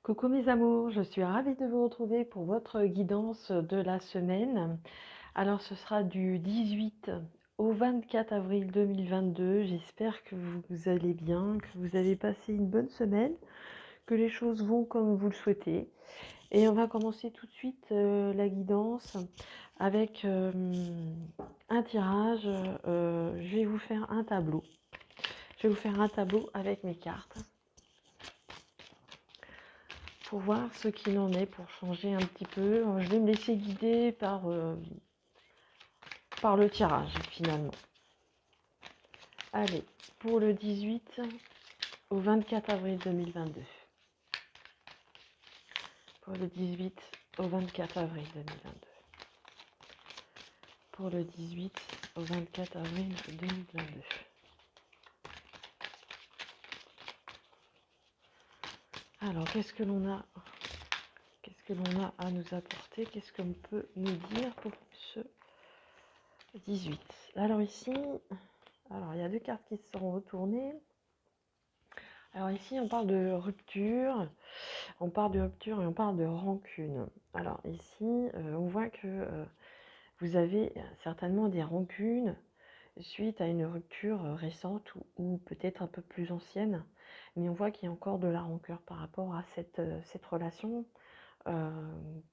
Coucou mes amours, je suis ravie de vous retrouver pour votre guidance de la semaine. Alors ce sera du 18 au 24 avril 2022. J'espère que vous allez bien, que vous avez passé une bonne semaine, que les choses vont comme vous le souhaitez. Et on va commencer tout de suite la guidance avec un tirage. Je vais vous faire un tableau. Je vais vous faire un tableau avec mes cartes, pour voir ce qu'il en est, pour changer un petit peu. Je vais me laisser guider par le tirage finalement. Allez, pour le 18 au 24 avril 2022. Pour le 18 au 24 avril 2022. Pour le 18 au 24 avril 2022. Alors, qu'est-ce que l'on a à nous apporter? Qu'est-ce qu'on peut nous dire pour ce 18? Alors ici, il y a deux cartes qui se sont retournées. Alors ici, on parle de rupture, et on parle de rancune. Alors ici, on voit que vous avez certainement des rancunes suite à une rupture récente ou peut-être un peu plus ancienne, mais on voit qu'il y a encore de la rancœur par rapport à cette relation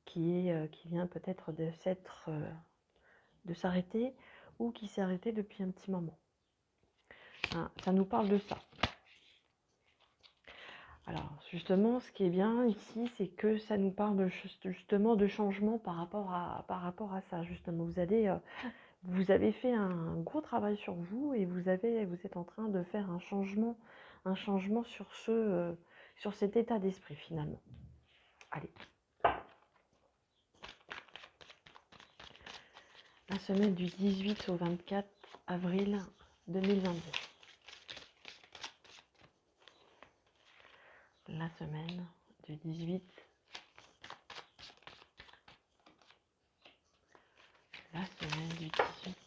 qui vient peut-être de s'arrêter ou qui s'est arrêtée depuis un petit moment. Hein, ça nous parle de ça. Alors justement, ce qui est bien ici, c'est que ça nous parle justement de changement par rapport à ça. Justement, vous avez fait un gros travail sur vous et vous êtes en train de faire un changement sur cet état d'esprit finalement. Allez. La semaine du 18 au 24 avril 2022. La semaine du 18. La semaine du 18.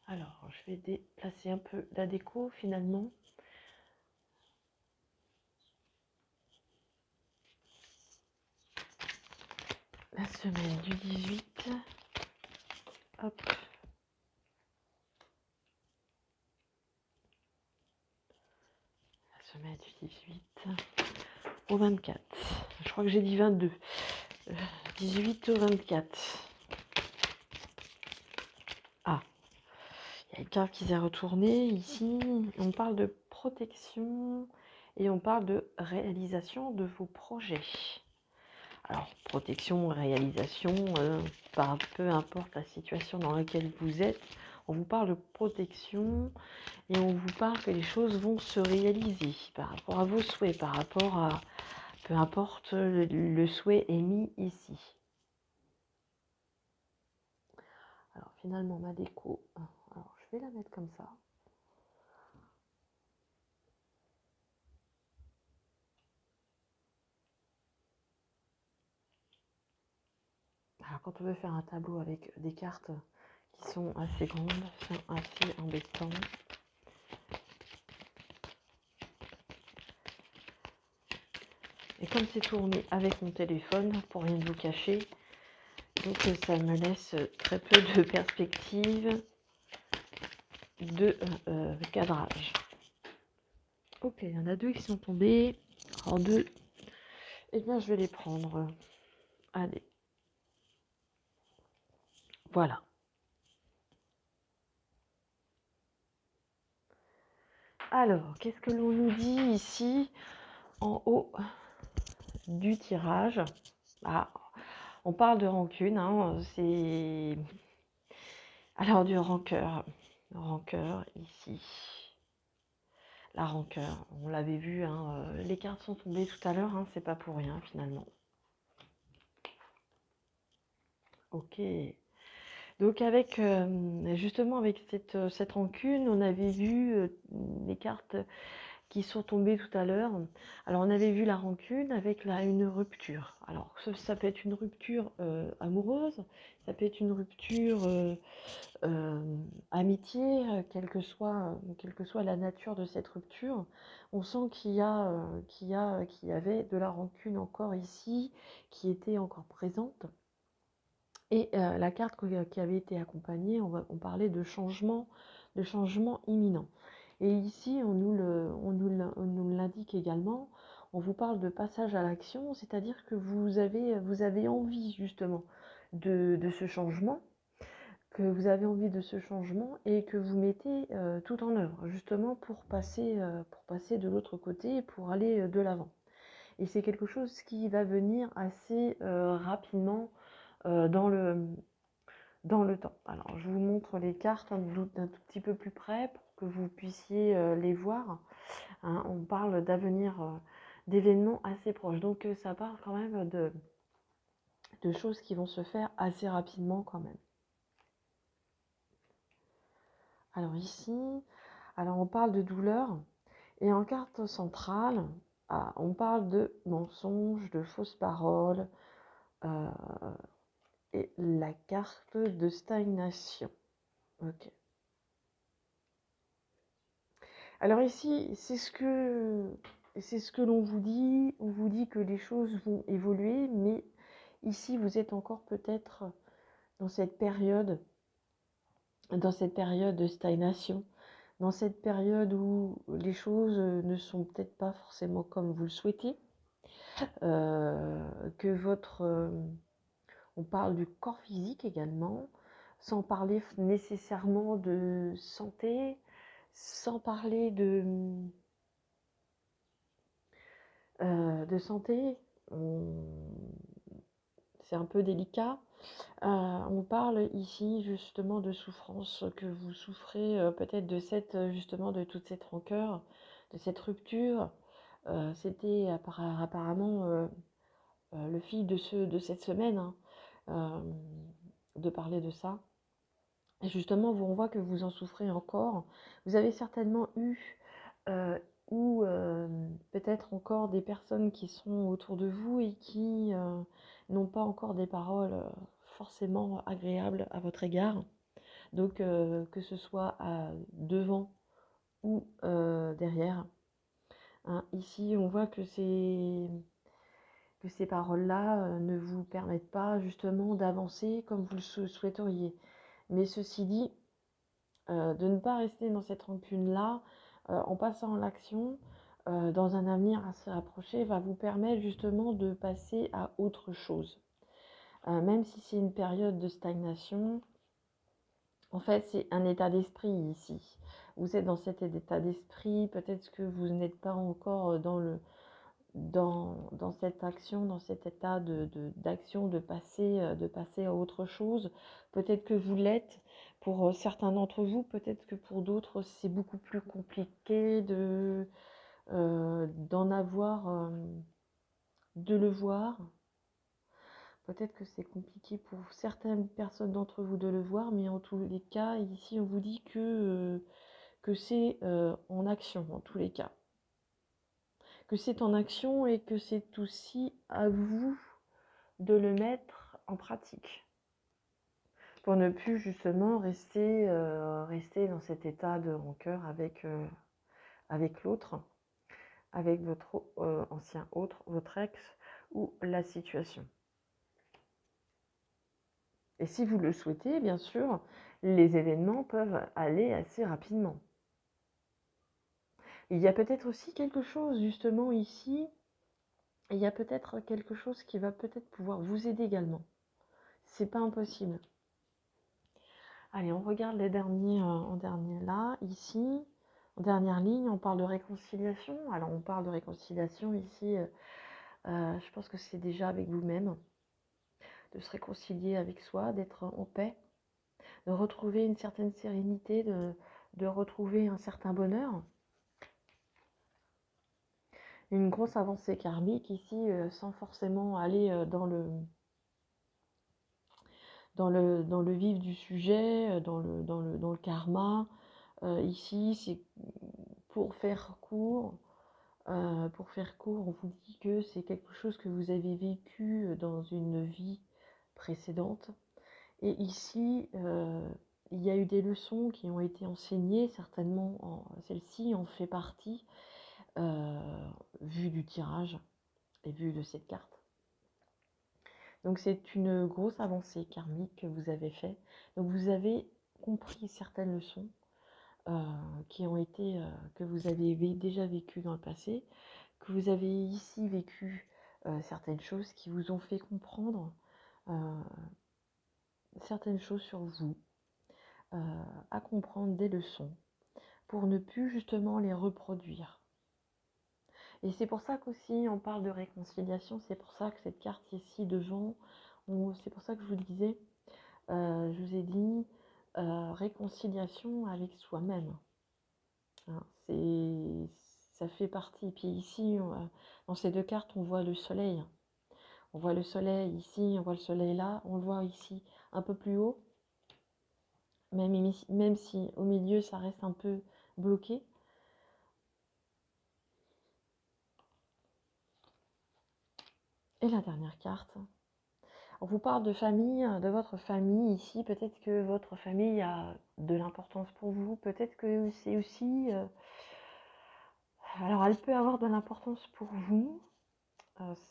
Alors, je vais déplacer un peu la déco finalement. La semaine du 18. Hop. La semaine du 18 au 24. Je crois que j'ai dit 22. 18 au 24. Ah, il y a une carte qui s'est retournée. Ici, on parle de protection et on parle de réalisation de vos projets. Alors, protection, réalisation, peu importe la situation dans laquelle vous êtes, on vous parle de protection et on vous parle que les choses vont se réaliser par rapport à vos souhaits, par rapport à peu importe le souhait émis ici. Alors finalement ma déco, alors je vais la mettre comme ça. Alors quand on veut faire un tableau avec des cartes qui sont assez grandes, c'est assez embêtant. Et comme c'est tourné avec mon téléphone, pour rien vous cacher, donc ça me laisse très peu de perspective de cadrage. Ok, il y en a deux qui sont tombés. Alors deux, eh bien je vais les prendre. Allez. Voilà. Alors, qu'est-ce que l'on nous dit ici en haut du tirage? Ah, on parle de rancune, hein, c'est... Alors, du rancœur ici. La rancœur, on l'avait vu, hein, les cartes sont tombées tout à l'heure, hein, c'est pas pour rien finalement. Ok. Donc avec justement avec cette rancune, on avait vu les cartes qui sont tombés tout à l'heure. Alors, on avait vu la rancune avec une rupture. Alors, ça peut être une rupture amoureuse, ça peut être une rupture amitié, quelle que soit la nature de cette rupture. On sent qu'il y avait de la rancune encore ici, qui était encore présente. Et la carte qui avait été accompagnée, on parlait de changement imminent. Et ici, on nous l'indique également, on vous parle de passage à l'action, c'est-à-dire que vous avez envie justement de ce changement, et que vous mettez tout en œuvre, justement pour passer de l'autre côté, pour aller de l'avant. Et c'est quelque chose qui va venir assez rapidement dans le temps. Alors, je vous montre les cartes d'un tout petit peu plus près pour que vous puissiez les voir. Hein. On parle d'avenir, d'événements assez proches. Donc, ça parle quand même de choses qui vont se faire assez rapidement quand même. Alors ici, on parle de douleur. Et en carte centrale, on parle de mensonges, de fausses paroles, et la carte de stagnation. Ok. Alors ici, c'est ce que l'on vous dit. On vous dit que les choses vont évoluer, mais ici, vous êtes encore peut-être dans cette période de stagnation, dans cette période où les choses ne sont peut-être pas forcément comme vous le souhaitez, que on parle du corps physique également, sans parler nécessairement de santé, sans parler de santé, c'est un peu délicat. On parle ici justement de souffrance, que vous souffrez peut-être justement de toute cette rancœur, de cette rupture. C'était apparemment le fil de cette semaine, hein, de parler de ça. Et justement, on voit que vous en souffrez encore. Vous avez certainement eu ou peut-être encore des personnes qui sont autour de vous et qui n'ont pas encore des paroles forcément agréables à votre égard. Donc, que ce soit devant ou derrière. Hein. Ici, on voit que ces paroles-là ne vous permettent pas justement d'avancer comme vous le souhaiteriez. Mais ceci dit, de ne pas rester dans cette rancune-là, en passant à l'action, dans un avenir assez rapproché, va vous permettre justement de passer à autre chose. Même si c'est une période de stagnation, en fait, c'est un état d'esprit ici. Vous êtes dans cet état d'esprit, peut-être que vous n'êtes pas encore dans cette action, dans cet état d'action, de passer à autre chose. Peut-être que vous l'êtes pour certains d'entre vous, peut-être que pour d'autres, c'est beaucoup plus compliqué d'en avoir, de le voir. Peut-être que c'est compliqué pour certaines personnes d'entre vous de le voir, mais en tous les cas, ici, on vous dit que c'est en action, en tous les cas. Que c'est en action et que c'est aussi à vous de le mettre en pratique pour ne plus justement rester dans cet état de rancœur avec l'autre, avec votre ancien autre, votre ex ou la situation. Et si vous le souhaitez, bien sûr, les événements peuvent aller assez rapidement. Il y a peut-être aussi quelque chose justement ici, il y a peut-être quelque chose qui va peut-être pouvoir vous aider également. C'est pas impossible. Allez, on regarde les derniers en dernier là, ici, en dernière ligne, on parle de réconciliation. Alors, on parle de réconciliation ici, je pense que c'est déjà avec vous-même, de se réconcilier avec soi, d'être en paix, de retrouver une certaine sérénité, de retrouver un certain bonheur. Une grosse avancée karmique ici, sans forcément aller dans le vif du sujet, dans le karma. Ici, c'est pour faire court, on vous dit que c'est quelque chose que vous avez vécu dans une vie précédente. Et ici, il y a eu des leçons qui ont été enseignées, certainement celle-ci en fait partie, vu du tirage et vu de cette carte. Donc c'est une grosse avancée karmique que vous avez fait. Donc vous avez compris certaines leçons qui ont été, que vous avez déjà vécues dans le passé, que vous avez ici vécu certaines choses qui vous ont fait comprendre certaines choses sur vous, à comprendre des leçons, pour ne plus justement les reproduire. Et c'est pour ça qu'aussi on parle de réconciliation, c'est pour ça que cette carte ici devant, c'est pour ça que je vous disais, je vous ai dit réconciliation avec soi-même. Hein, ça fait partie. Puis ici, dans ces deux cartes, on voit le soleil. On voit le soleil ici, on voit le soleil là, on le voit ici un peu plus haut. Même si au milieu, ça reste un peu bloqué. Et la dernière carte. On vous parle de famille, de votre famille ici. Peut-être que votre famille a de l'importance pour vous. Peut-être que c'est aussi... alors, elle peut avoir de l'importance pour vous.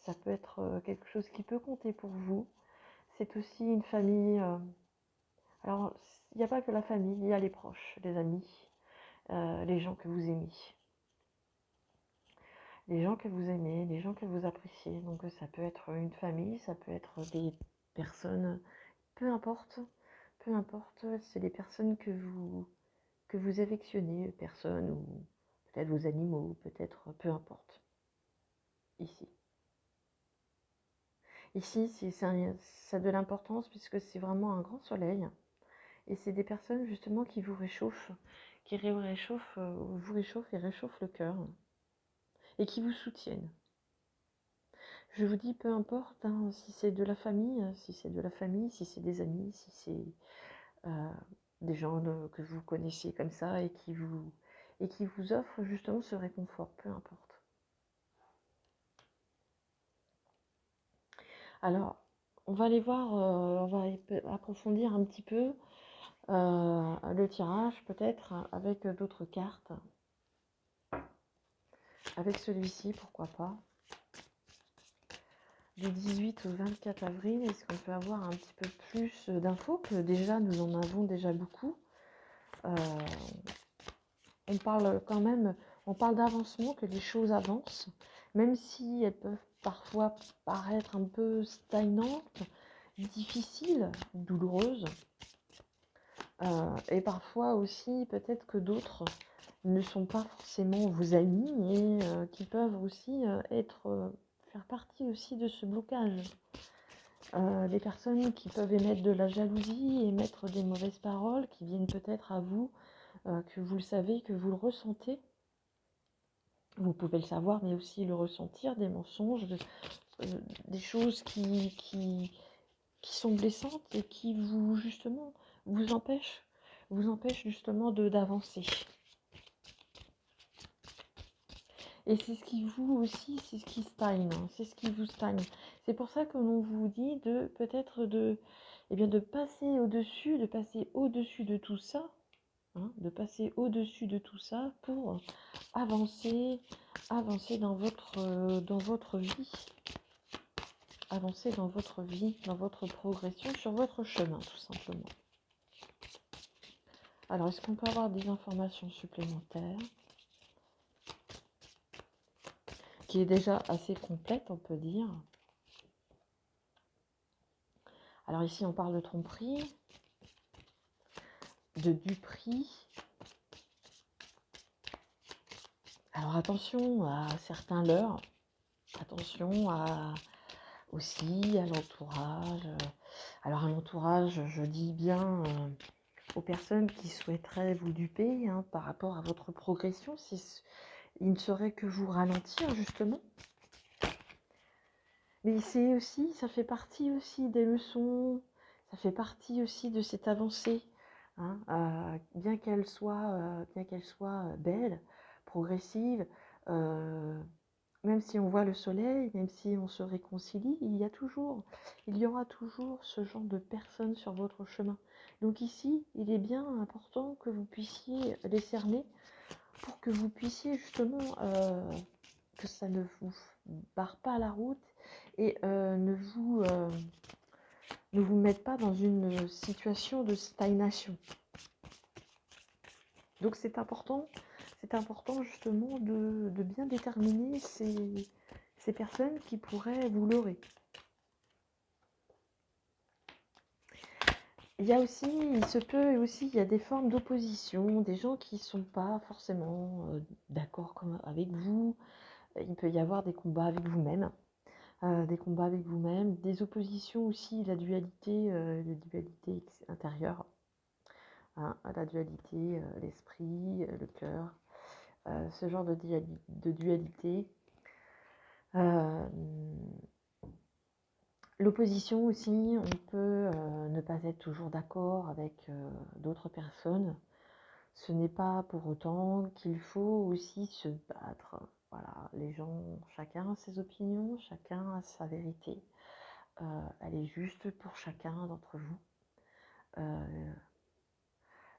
Ça peut être quelque chose qui peut compter pour vous. C'est aussi une famille... alors, il n'y a pas que la famille, il y a les proches, les amis, les gens que vous aimez. Les gens que vous aimez, les gens que vous appréciez. Donc ça peut être une famille, ça peut être des personnes, peu importe, c'est les personnes que vous affectionnez, personnes ou peut-être vos animaux, peut-être, peu importe. Ici. Ici, ça a de l'importance puisque c'est vraiment un grand soleil. Et c'est des personnes justement qui vous réchauffent, vous réchauffent et réchauffent le cœur. Et qui vous soutiennent. Je vous dis, peu importe, hein, si c'est de la famille, si c'est des amis, si c'est des gens que vous connaissez comme ça et qui vous offrent justement ce réconfort, peu importe. Alors, on va aller voir, on va approfondir un petit peu le tirage, peut-être avec d'autres cartes. Avec celui-ci, pourquoi pas. Du 18 au 24 avril, est-ce qu'on peut avoir un petit peu plus d'infos que déjà nous en avons déjà beaucoup. On parle quand même, on parle d'avancement, que les choses avancent, même si elles peuvent parfois paraître un peu stagnantes, difficiles, douloureuses. Et parfois aussi, peut-être que d'autres ne sont pas forcément vos amis et qui peuvent aussi faire partie aussi de ce blocage. Les personnes qui peuvent émettre de la jalousie, émettre des mauvaises paroles qui viennent peut-être à vous, que vous le savez, que vous le ressentez. Vous pouvez le savoir, mais aussi le ressentir, des mensonges, des choses qui sont blessantes et qui justement, vous empêchent justement d'avancer. Et c'est ce qui vous aussi, c'est ce qui stagne, hein, c'est ce qui vous stagne. C'est pour ça que l'on vous dit de peut-être de passer au-dessus, de tout ça, hein, de passer au-dessus de tout ça pour avancer dans votre vie, avancer dans votre vie, dans votre progression, sur votre chemin, tout simplement. Alors, est-ce qu'on peut avoir des informations supplémentaires ? Qui est déjà assez complète, on peut dire. Alors ici, on parle de tromperie, de duperie. Alors attention à certains leurres, attention aussi à l'entourage. Alors à l'entourage, je dis bien aux personnes qui souhaiteraient vous duper par rapport à votre progression. Il ne saurait que vous ralentir justement. Mais ça fait partie aussi des leçons, ça fait partie aussi de cette avancée, bien qu'elle soit belle, progressive. Même si on voit le soleil, même si on se réconcilie, il y aura toujours ce genre de personnes sur votre chemin. Donc ici, il est bien important que vous puissiez les cerner pour que vous puissiez justement, que ça ne vous barre pas la route et ne vous mette pas dans une situation de stagnation. Donc c'est important justement de bien déterminer ces personnes qui pourraient vous leurrer. Il y a des formes d'opposition, des gens qui ne sont pas forcément d'accord avec vous. Il peut y avoir des combats avec vous-même, des oppositions aussi, la dualité intérieure, hein, la dualité, l'esprit, le cœur, ce genre de dualité. L'opposition aussi, on peut ne pas être toujours d'accord avec d'autres personnes. Ce n'est pas pour autant qu'il faut aussi se battre. Voilà, les gens, chacun a ses opinions, chacun a sa vérité. Elle est juste pour chacun d'entre vous.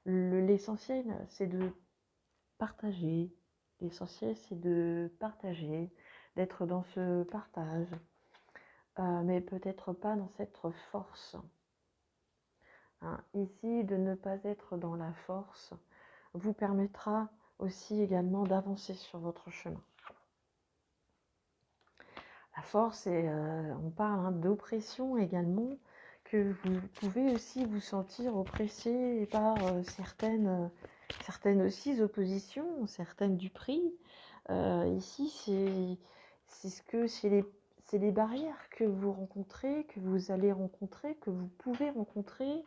L'essentiel, c'est de partager. L'essentiel, c'est de partager, d'être dans ce partage, mais peut-être pas dans cette force. Hein. Ici, de ne pas être dans la force vous permettra aussi également d'avancer sur votre chemin. La force, on parle d'oppression également, que vous pouvez aussi vous sentir oppressé par certaines aussi oppositions, certaines du prix. Ici, c'est les barrières que vous rencontrez, que vous allez rencontrer, que vous pouvez rencontrer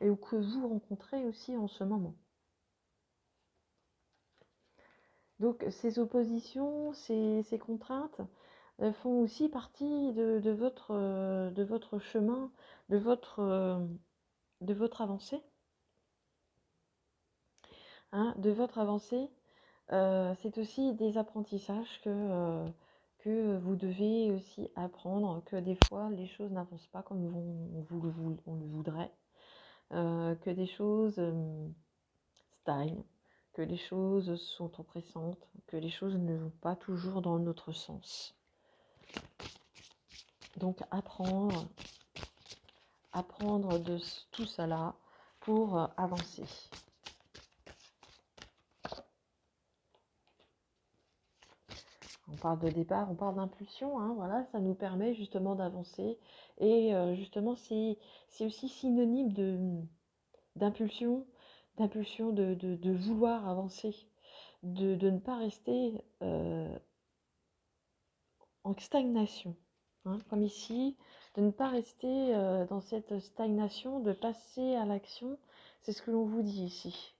ou que vous rencontrez aussi en ce moment. Donc ces oppositions, ces contraintes font aussi partie de votre chemin, de votre avancée. Hein, de votre avancée, c'est aussi des apprentissages que vous devez aussi apprendre, que des fois les choses n'avancent pas comme on le voudrait, que des choses stagnent, que les choses sont oppressantes, que les choses ne vont pas toujours dans notre sens. Donc apprendre de tout cela pour avancer. On parle de départ, on parle d'impulsion, hein, voilà, ça nous permet justement d'avancer. Et justement, c'est aussi synonyme d'impulsion, de vouloir avancer, de ne pas rester en stagnation. Hein, comme ici, de ne pas rester dans cette stagnation, de passer à l'action, c'est ce que l'on vous dit ici.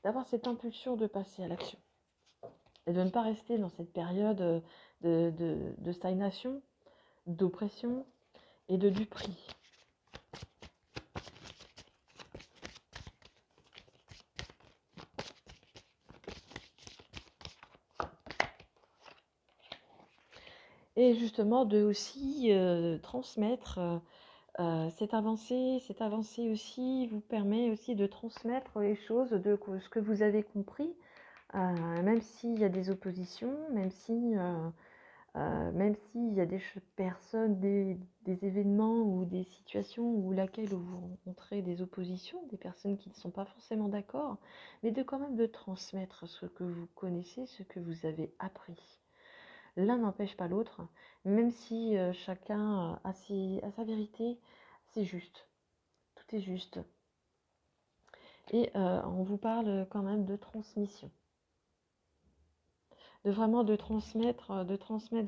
D'avoir cette impulsion de passer à l'action. Et de ne pas rester dans cette période de stagnation, d'oppression et de duperie. Et justement de aussi transmettre cette avancée aussi vous permet aussi de transmettre les choses de ce que vous avez compris, même s'il y a des oppositions, même s'il y a des personnes, des événements ou des situations où laquelle vous rencontrez des oppositions, des personnes qui ne sont pas forcément d'accord, mais de quand même de transmettre ce que vous connaissez, ce que vous avez appris. L'un n'empêche pas l'autre, même si chacun a sa vérité, c'est juste. Tout est juste. Et on vous parle quand même de transmission. De transmettre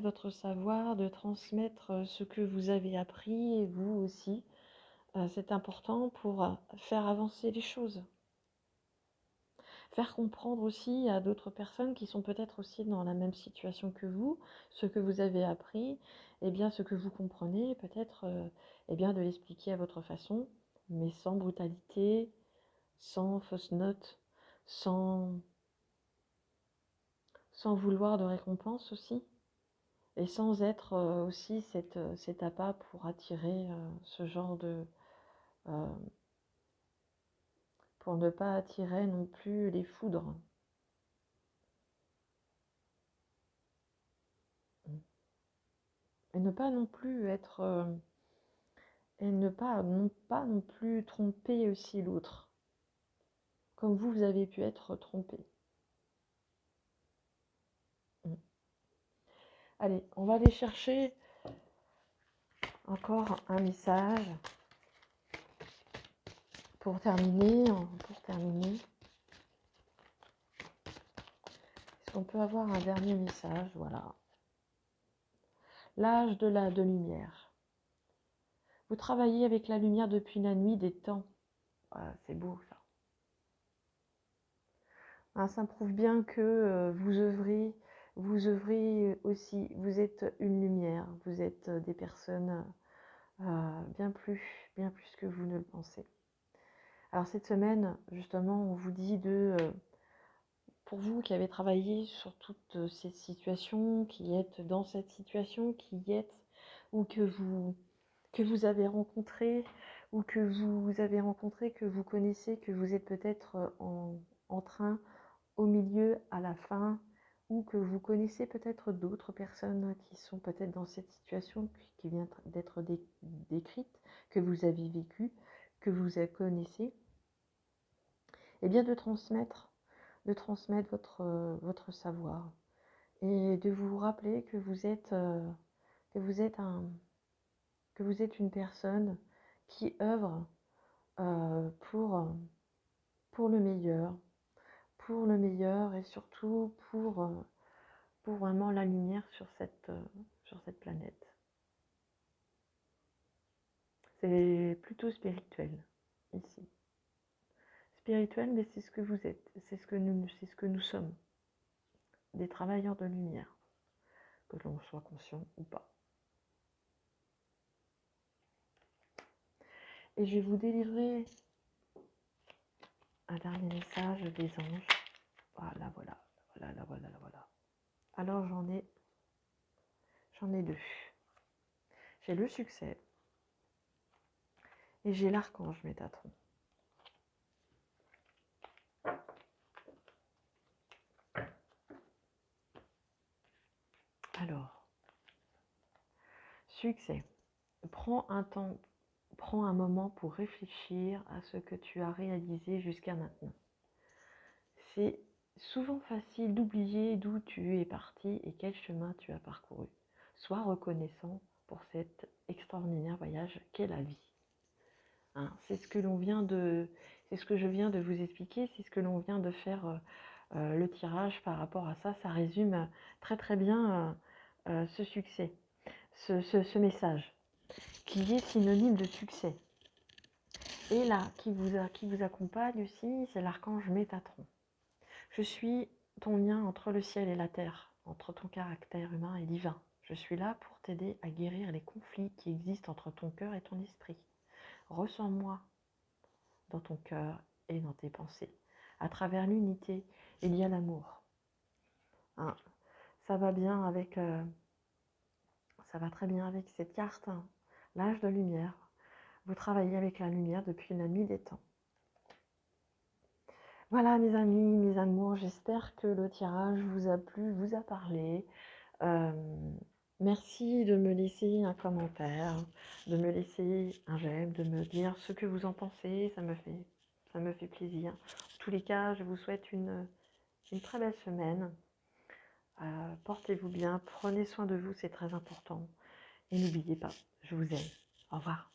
votre savoir, de transmettre ce que vous avez appris, et vous aussi. C'est important pour faire avancer les choses. Faire comprendre aussi à d'autres personnes qui sont peut-être aussi dans la même situation que vous, ce que vous avez appris, et bien ce que vous comprenez, peut-être de l'expliquer à votre façon, mais sans brutalité, sans fausse note, sans sans vouloir de récompense aussi, et sans être aussi cet appât pour attirer ce genre de... pour ne pas attirer non plus les foudres. Et ne pas non plus être... et ne pas non plus tromper aussi l'autre, comme vous avez pu être trompé. Allez, on va aller chercher encore un message pour terminer. Est-ce qu'on peut avoir un dernier message? Voilà. L'âge de lumière. Vous travaillez avec la lumière depuis la nuit des temps. Voilà, c'est beau ça. Hein, ça prouve bien que vous œuvrez aussi. Vous êtes une lumière. Vous êtes des personnes bien plus que vous ne le pensez. Alors cette semaine, justement, on vous dit pour vous qui avez travaillé sur toutes ces situations, qui êtes dans cette situation, qui êtes, ou que vous avez rencontré, ou que vous avez rencontré, que vous connaissez, que vous êtes peut-être en train, au milieu, à la fin, ou que vous connaissez peut-être d'autres personnes qui sont peut-être dans cette situation qui vient d'être décrite, que vous avez vécue, que vous connaissez, et bien de transmettre votre savoir et de vous rappeler que vous êtes une personne qui œuvre pour le meilleur et surtout pour vraiment la lumière sur cette planète. C'est plutôt spirituel ici. Spirituel, mais c'est ce que vous êtes, c'est ce que nous sommes, des travailleurs de lumière, que l'on soit conscient ou pas. Et je vais vous délivrer un dernier message des anges. Voilà. Alors j'en ai deux. J'ai le succès et j'ai l'archange Métatron. Alors, succès. Prends un moment pour réfléchir à ce que tu as réalisé jusqu'à maintenant. C'est souvent facile d'oublier d'où tu es parti et quel chemin tu as parcouru. Sois reconnaissant pour cet extraordinaire voyage qu'est la vie. Hein, c'est ce que je viens de vous expliquer, c'est ce que l'on vient de faire le tirage par rapport à ça. Ça résume très très bien ce succès, ce message, qui est synonyme de succès. Et là, qui vous accompagne aussi, c'est l'archange Métatron. Je suis ton lien entre le ciel et la terre, entre ton caractère humain et divin. Je suis là pour t'aider à guérir les conflits qui existent entre ton cœur et ton esprit. Ressens-moi dans ton cœur et dans tes pensées. À travers l'unité, il y a l'amour. Hein, ça va très bien avec cette carte, hein, l'âge de lumière. Vous travaillez avec la lumière depuis la nuit des temps. Voilà mes amis, mes amours, j'espère que le tirage vous a plu, vous a parlé. Merci de me laisser un commentaire, de me laisser un j'aime, de me dire ce que vous en pensez, ça me fait plaisir. En tous les cas, je vous souhaite une très belle semaine. Portez-vous bien, prenez soin de vous, c'est très important. Et n'oubliez pas, je vous aime. Au revoir.